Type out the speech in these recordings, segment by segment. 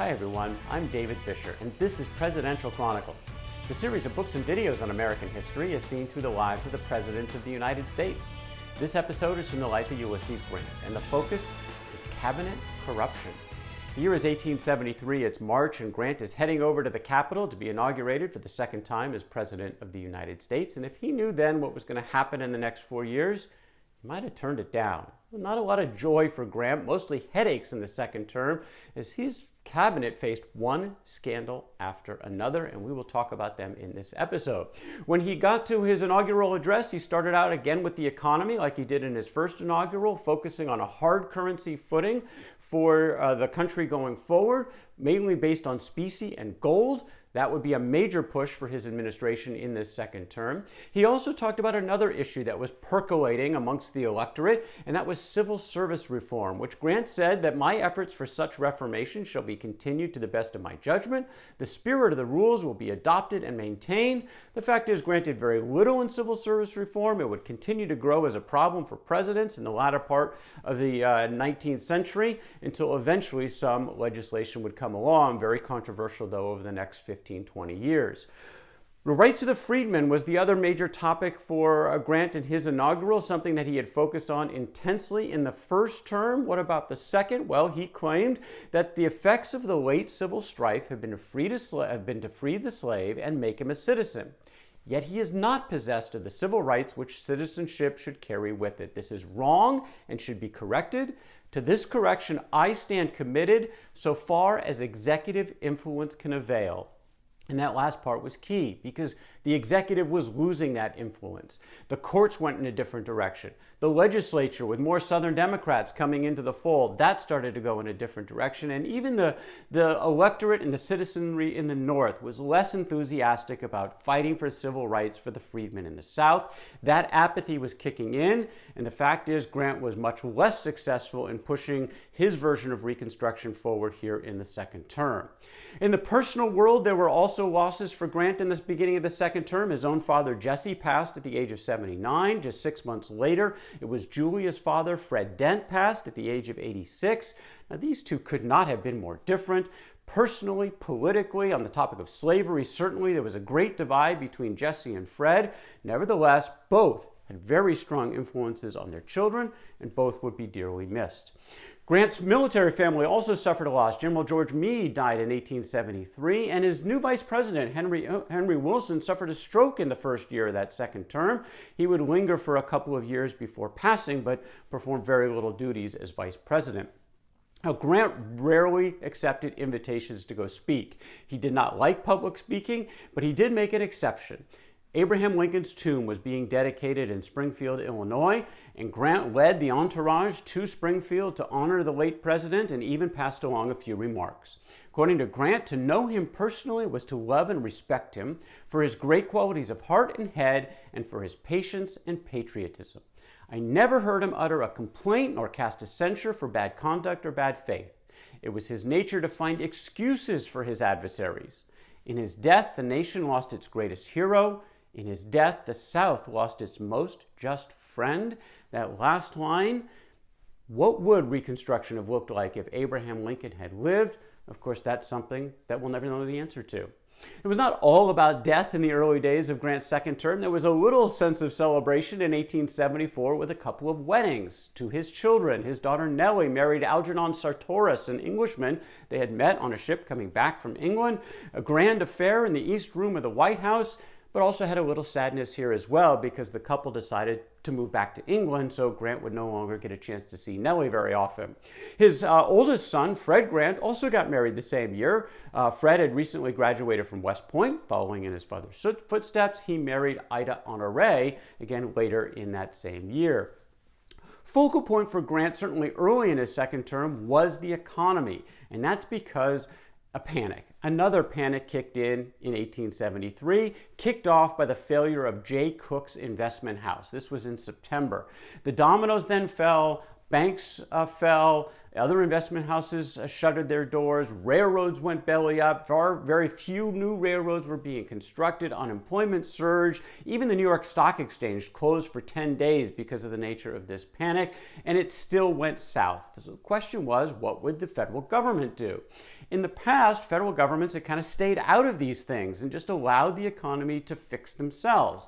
Hi everyone, I'm David Fisher, and this is Presidential Chronicles. The series of books and videos on American history is seen through the lives of the Presidents of the United States. This episode is from the life of Ulysses Grant, and the focus is cabinet corruption. The year is 1873, it's March, and Grant is heading over to the Capitol to be inaugurated for the second time as President of the United States, and if he knew then what was going to happen in the next 4 years, he might have turned it down. Well, not a lot of joy for Grant, mostly headaches in the second term, as his cabinet faced one scandal after another, and we will talk about them in this episode. When he got to his inaugural address, he started out again with the economy like he did in his first inaugural, focusing on a hard currency footing for the country going forward, mainly based on specie and gold. That would be a major push for his administration in this second term. He also talked about another issue that was percolating amongst the electorate, and that was civil service reform, which Grant said that my efforts for such reformation shall be continued to the best of my judgment. The spirit of the rules will be adopted and maintained. The fact is, Grant did very little in civil service reform. It would continue to grow as a problem for presidents in the latter part of the 19th century until eventually some legislation would come along, very controversial though, over the next 15-20 years. The rights of the freedmen was the other major topic for Grant in his inaugural, something that he had focused on intensely in the first term. What about the second? Well, he claimed that the effects of the late civil strife have been to free the slave and make him a citizen. Yet he is not possessed of the civil rights which citizenship should carry with it. This is wrong and should be corrected. To this correction, I stand committed so far as executive influence can avail. And that last part was key because the executive was losing that influence. The courts went in a different direction. The legislature, with more Southern Democrats coming into the fold, that started to go in a different direction. And even the electorate and the citizenry in the North was less enthusiastic about fighting for civil rights for the freedmen in the South. That apathy was kicking in. And the fact is, Grant was much less successful in pushing his version of Reconstruction forward here in the second term. In the personal world, there were also losses for Grant in the beginning of the second term. His own father, Jesse, passed at the age of 79. Just 6 months later, it was Julia's father, Fred Dent, passed at the age of 86. Now, these two could not have been more different. Personally, politically, on the topic of slavery, certainly there was a great divide between Jesse and Fred. Nevertheless, both had very strong influences on their children, and both would be dearly missed. Grant's military family also suffered a loss. General George Meade died in 1873, and his new vice president, Henry Wilson, suffered a stroke in the first year of that second term. He would linger for a couple of years before passing, but performed very little duties as vice president. Now, Grant rarely accepted invitations to go speak. He did not like public speaking, but he did make an exception. Abraham Lincoln's tomb was being dedicated in Springfield, Illinois, and Grant led the entourage to Springfield to honor the late president and even passed along a few remarks. According to Grant, to know him personally was to love and respect him for his great qualities of heart and head and for his patience and patriotism. I never heard him utter a complaint nor cast a censure for bad conduct or bad faith. It was his nature to find excuses for his adversaries. In his death, the nation lost its greatest hero. In his death, the South lost its most just friend. That last line, what would Reconstruction have looked like if Abraham Lincoln had lived? Of course, that's something that we'll never know the answer to. It was not all about death in the early days of Grant's second term. There was a little sense of celebration in 1874 with a couple of weddings to his children. His daughter Nellie married Algernon Sartoris, an Englishman. They had met on a ship coming back from England. A grand affair in the East Room of the White House, but also had a little sadness here as well because the couple decided to move back to England, so Grant would no longer get a chance to see Nellie very often. His oldest son, Fred Grant, also got married the same year. Fred had recently graduated from West Point, following in his father's footsteps. He married Ida Honore, again later in that same year. Focal point for Grant, certainly early in his second term, was the economy, and that's because another panic kicked in 1873, kicked off by the failure of J. Cooke's investment house. This was in September. The dominoes then fell Banks fell, other investment houses shuttered their doors, railroads went belly up, very few new railroads were being constructed, unemployment surged, even the New York Stock Exchange closed for 10 days because of the nature of this panic, and it still went south. So the question was, what would the federal government do? In the past, federal governments had kind of stayed out of these things and just allowed the economy to fix themselves.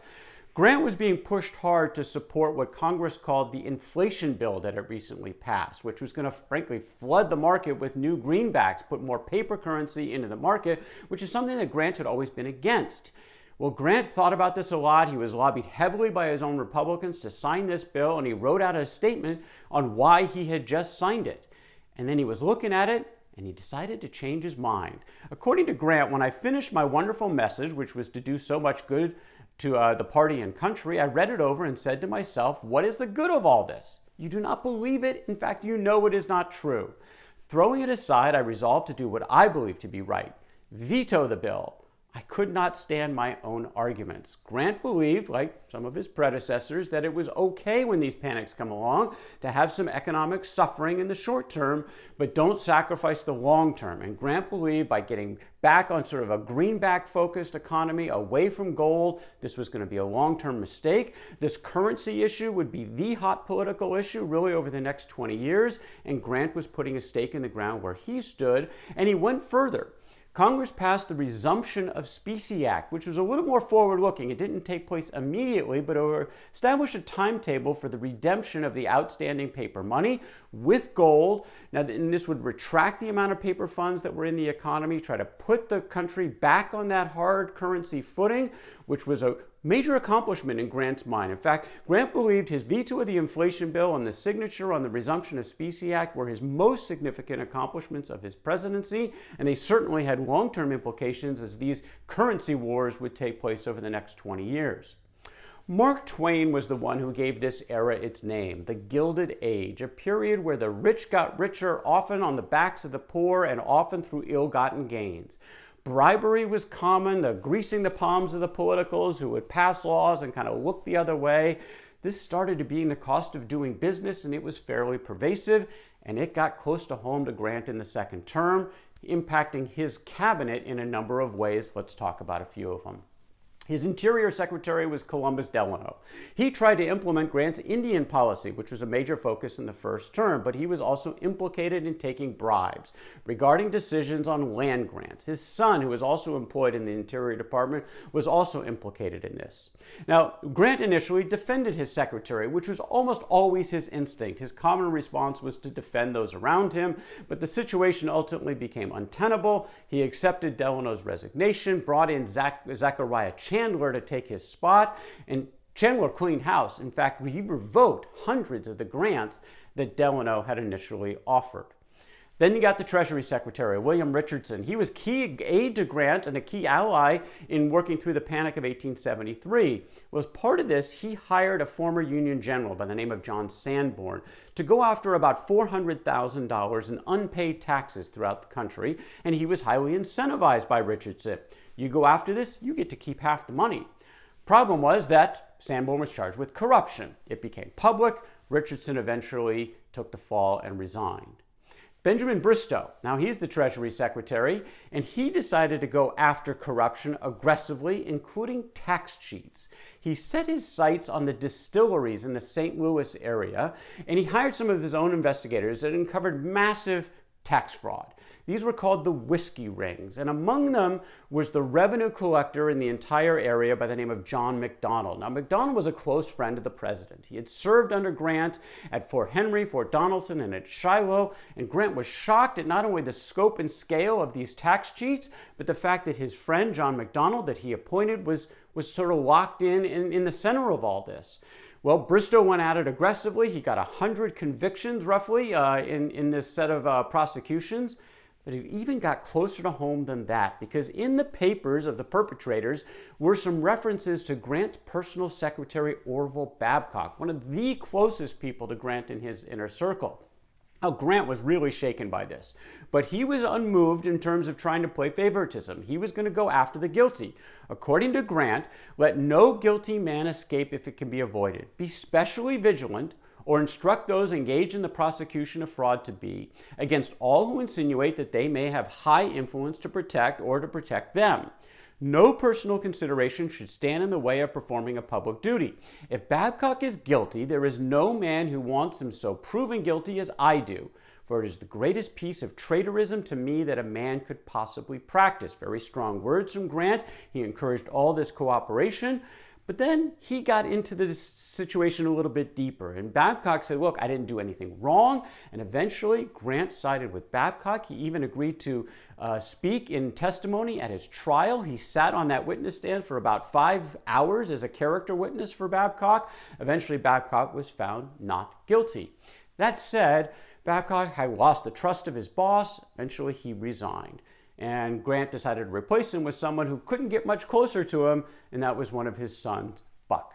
Grant was being pushed hard to support what Congress called the inflation bill that it recently passed, which was going to, frankly, flood the market with new greenbacks, put more paper currency into the market, which is something that Grant had always been against. Well, Grant thought about this a lot. He was lobbied heavily by his own Republicans to sign this bill, and he wrote out a statement on why he had just signed it. And then he was looking at it, and he decided to change his mind. According to Grant, when I finished my wonderful message, which was to do so much good to the party and country, I read it over and said to myself, what is the good of all this? You do not believe it. In fact, you know it is not true. Throwing it aside, I resolved to do what I believe to be right, veto the bill. I could not stand my own arguments. Grant believed, like some of his predecessors, that it was okay when these panics come along to have some economic suffering in the short term, but don't sacrifice the long term. And Grant believed by getting back on sort of a greenback-focused economy away from gold, this was going to be a long-term mistake. This currency issue would be the hot political issue really over the next 20 years, and Grant was putting a stake in the ground where he stood, and he went further. Congress passed the Resumption of Specie Act, which was a little more forward-looking. It didn't take place immediately, but it established a timetable for the redemption of the outstanding paper money with gold. Now, and this would retract the amount of paper funds that were in the economy, try to put the country back on that hard currency footing, which was a major accomplishment in Grant's mind. In fact, Grant believed his veto of the inflation bill and the signature on the Resumption of Specie Act were his most significant accomplishments of his presidency, and they certainly had long-term implications as these currency wars would take place over the next 20 years. Mark Twain was the one who gave this era its name, the Gilded Age, a period where the rich got richer, often on the backs of the poor and often through ill-gotten gains. Bribery was common, the greasing the palms of the politicals who would pass laws and kind of look the other way. This started to be the cost of doing business, and it was fairly pervasive, and it got close to home to Grant in the second term, impacting his cabinet in a number of ways. Let's talk about a few of them. His Interior Secretary was Columbus Delano. He tried to implement Grant's Indian policy, which was a major focus in the first term, but he was also implicated in taking bribes regarding decisions on land grants. His son, who was also employed in the Interior Department, was also implicated in this. Now, Grant initially defended his secretary, which was almost always his instinct. His common response was to defend those around him, but the situation ultimately became untenable. He accepted Delano's resignation, brought in Zachariah Chandler to take his spot, and Chandler cleaned house. In fact, he revoked hundreds of the grants that Delano had initially offered. Then you got the Treasury Secretary, William Richardson. He was key aide to Grant and a key ally in working through the Panic of 1873. Well, as part of this, he hired a former Union general by the name of John Sanborn to go after about $400,000 in unpaid taxes throughout the country, and he was highly incentivized by Richardson. You go after this, you get to keep half the money. Problem was that Sanborn was charged with corruption. It became public. Richardson eventually took the fall and resigned. Benjamin Bristow, now he's the Treasury Secretary, and he decided to go after corruption aggressively, including tax cheats. He set his sights on the distilleries in the St. Louis area, and he hired some of his own investigators that uncovered massive tax fraud. These were called the whiskey rings, and among them was the revenue collector in the entire area by the name of John McDonald. Now, McDonald was a close friend of the president. He had served under Grant at Fort Henry, Fort Donelson, and at Shiloh, and Grant was shocked at not only the scope and scale of these tax cheats, but the fact that his friend, John McDonald, that he appointed was sort of locked in the center of all this. Well, Bristow went at it aggressively. He got 100 convictions, roughly, in this set of prosecutions. But it even got closer to home than that, because in the papers of the perpetrators were some references to Grant's personal secretary, Orville Babcock, one of the closest people to Grant in his inner circle. Now, Grant was really shaken by this, but he was unmoved in terms of trying to play favoritism. He was going to go after the guilty. According to Grant, let no guilty man escape if it can be avoided. Be specially vigilant. or instruct those engaged in the prosecution of fraud to be, against all who insinuate that they may have high influence to protect or to protect them. No personal consideration should stand in the way of performing a public duty. If Babcock is guilty, there is no man who wants him so proven guilty as I do, for it is the greatest piece of traitorism to me that a man could possibly practice. Very strong words from Grant. He encouraged all this cooperation. But then he got into the situation a little bit deeper. And Babcock said, look, I didn't do anything wrong. And eventually, Grant sided with Babcock. He even agreed to speak in testimony at his trial. He sat on that witness stand for about 5 hours as a character witness for Babcock. Eventually, Babcock was found not guilty. That said, Babcock had lost the trust of his boss. Eventually, he resigned. And Grant decided to replace him with someone who couldn't get much closer to him, and that was one of his sons, Buck.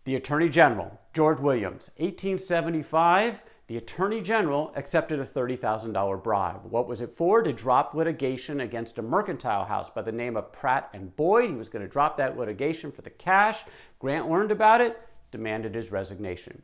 The Attorney General, George Williams, 1875, the Attorney General accepted a $30,000 bribe. What was it for? To drop litigation against a mercantile house by the name of Pratt and Boyd. He was going to drop that litigation for the cash. Grant learned about it, demanded his resignation.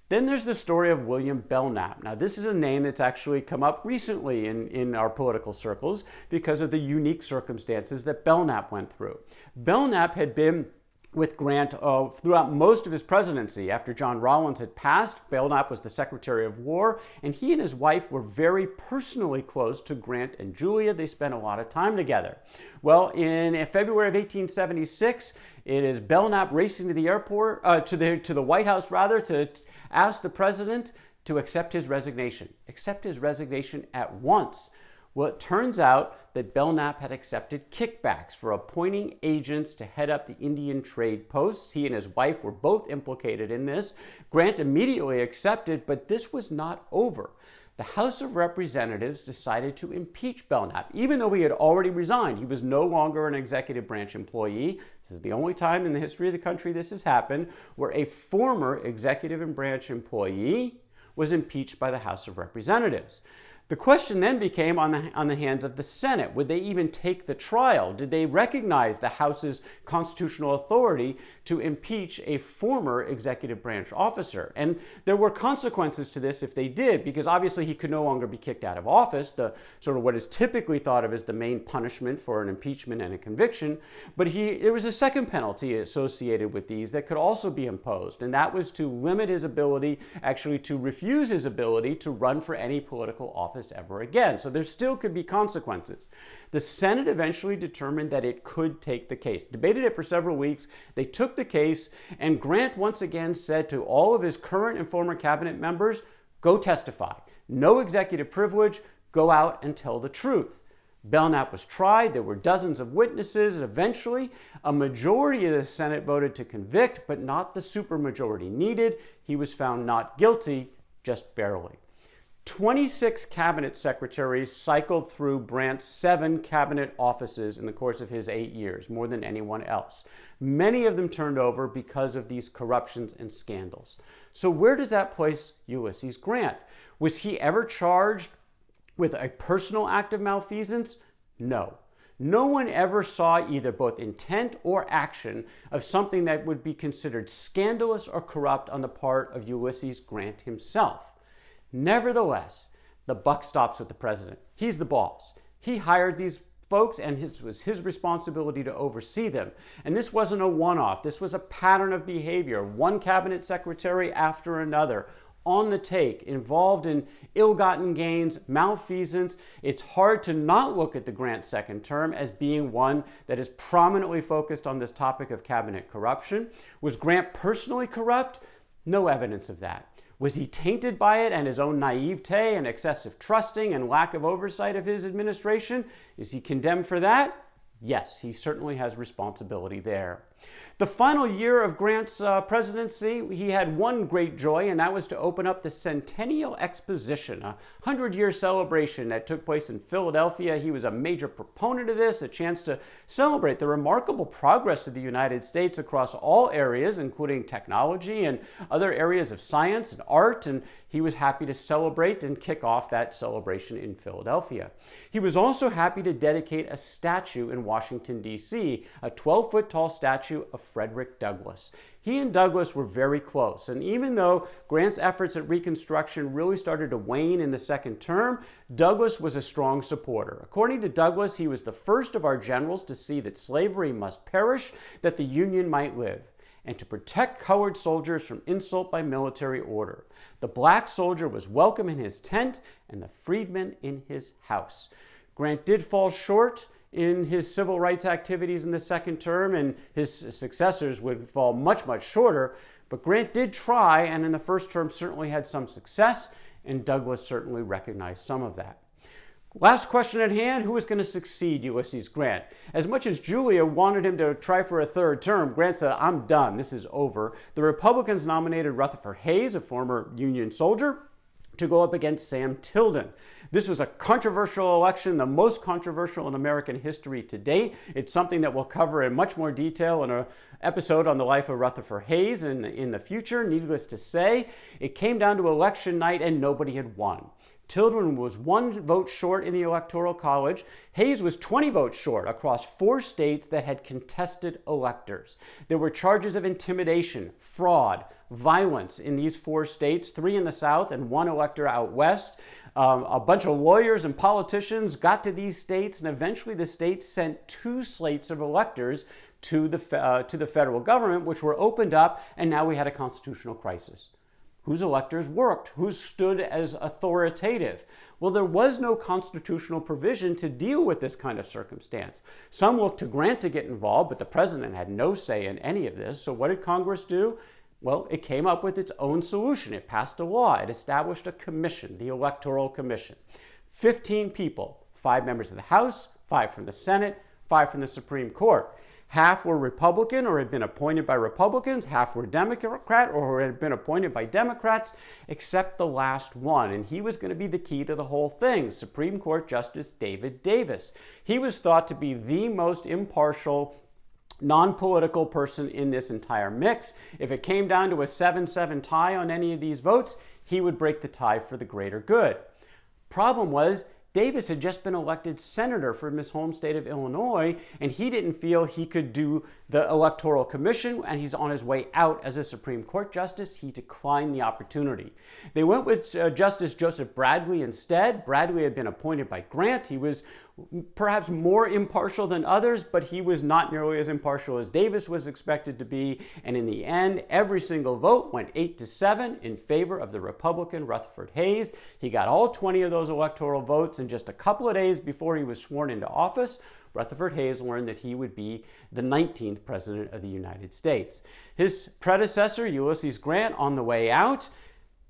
Then there's the story of William Belknap. Now, this is a name that's actually come up recently in our political circles because of the unique circumstances that Belknap went through. Belknap had been with Grant throughout most of his presidency. After John Rawlins had passed, Belknap was the Secretary of War, and he and his wife were very personally close to Grant and Julia. They spent a lot of time together. Well, in February of 1876, it is Belknap racing to the airport, to the White House rather, to ask the president to accept his resignation at once. Well, it turns out that Belknap had accepted kickbacks for appointing agents to head up the Indian trade posts. He and his wife were both implicated in this. Grant immediately accepted, but this was not over. The House of Representatives decided to impeach Belknap, even though he had already resigned. He was no longer an executive branch employee. This is the only time in the history of the country this has happened where a former executive branch employee was impeached by the House of Representatives. The question then became on the hands of the Senate. Would they even take the trial? Did they recognize the House's constitutional authority to impeach a former executive branch officer? And there were consequences to this if they did, because obviously he could no longer be kicked out of office, the sort of what is typically thought of as the main punishment for an impeachment and a conviction. But there was a second penalty associated with these that could also be imposed, and that was to limit his ability, actually to refuse his ability to run for any political office ever again. So there still could be consequences. The Senate eventually determined that it could take the case. Debated it for several weeks. They took the case, and Grant once again said to all of his current and former cabinet members, go testify. No executive privilege. Go out and tell the truth. Belknap was tried. There were dozens of witnesses, and eventually a majority of the Senate voted to convict, but not the supermajority needed. He was found not guilty, just barely. 26 cabinet secretaries cycled through Grant's 7 cabinet offices in the course of his 8 years, more than anyone else. Many of them turned over because of these corruptions and scandals. So where does that place Ulysses Grant? Was he ever charged with a personal act of malfeasance? No. No one ever saw either both intent or action of something that would be considered scandalous or corrupt on the part of Ulysses Grant himself. Nevertheless, the buck stops with the president. He's the boss. He hired these folks, and it was his responsibility to oversee them. And this wasn't a one-off. This was a pattern of behavior. One cabinet secretary after another, on the take, involved in ill-gotten gains, malfeasance. It's hard to not look at the Grant second term as being one that is prominently focused on this topic of cabinet corruption. Was Grant personally corrupt? No evidence of that. Was he tainted by it and his own naivete and excessive trusting and lack of oversight of his administration? Is he condemned for that? Yes, he certainly has responsibility there. The final year of Grant's presidency, he had one great joy, and that was to open up the Centennial Exposition, a 100-year celebration that took place in Philadelphia. He was a major proponent of this, a chance to celebrate the remarkable progress of the United States across all areas, including technology and other areas of science and art, and he was happy to celebrate and kick off that celebration in Philadelphia. He was also happy to dedicate a statue in Washington, D.C., a 12-foot tall statue statue of Frederick Douglass. He and Douglass were very close, and even though Grant's efforts at Reconstruction really started to wane in the second term, Douglass was a strong supporter. According to Douglass, he was the first of our generals to see that slavery must perish, that the Union might live, and to protect colored soldiers from insult by military order. The black soldier was welcome in his tent and the freedman in his house. Grant did fall short in his civil rights activities in the second term, and his successors would fall much, much shorter. But Grant did try, and in the first term certainly had some success, and Douglass certainly recognized some of that. Last question at hand, who was going to succeed Ulysses Grant? As much as Julia wanted him to try for a third term, Grant said, "I'm done, this is over." The Republicans nominated Rutherford Hayes, a former Union soldier, to go up against Sam Tilden. This was a controversial election, the most controversial in American history to date. It's something that we'll cover in much more detail in an episode on the life of Rutherford Hayes in the future. Needless to say, it came down to election night and nobody had won. Tilden was 1 vote short in the Electoral College. Hayes was 20 votes short across 4 states that had contested electors. There were charges of intimidation, fraud, violence in these 4 states, 3 in the South and 1 elector out west. A bunch of lawyers and politicians got to these states, and eventually the states sent 2 slates of electors to the federal government, which were opened up, and now we had a constitutional crisis. Whose electors worked? Who stood as authoritative? Well, there was no constitutional provision to deal with this kind of circumstance. Some looked to Grant to get involved, but the president had no say in any of this. So what did Congress do? Well, it came up with its own solution. It passed a law. It established a commission, the Electoral Commission. 15 people, 5 members of the House, 5 from the Senate, 5 from the Supreme Court. Half were Republican or had been appointed by Republicans, half were Democrat or had been appointed by Democrats, except the last one. And he was going to be the key to the whole thing, Supreme Court Justice David Davis. He was thought to be the most impartial, non-political person in this entire mix. If it came down to a 7-7 tie on any of these votes, he would break the tie for the greater good. Problem was, Davis had just been elected senator from his home state of Illinois, and he didn't feel he could do the Electoral Commission, and he's on his way out as a Supreme Court justice. He declined the opportunity. They went with Justice Joseph Bradley instead. Bradley had been appointed by Grant. He was perhaps more impartial than others, but he was not nearly as impartial as Davis was expected to be. And in the end, every single vote went 8-7 in favor of the Republican Rutherford Hayes. He got all 20 of those electoral votes, and just a couple of days before he was sworn into office, Rutherford Hayes learned that he would be the 19th President of the United States. His predecessor, Ulysses Grant, on the way out.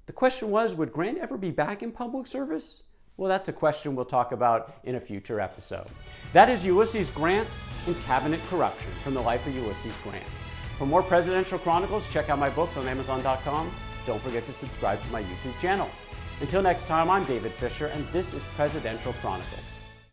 The question was, would Grant ever be back in public service? Well, that's a question we'll talk about in a future episode. That is Ulysses Grant and Cabinet Corruption from the life of Ulysses Grant. For more presidential chronicles, check out my books on Amazon.com. Don't forget to subscribe to my YouTube channel. Until next time, I'm David Fisher, and this is Presidential Chronicles.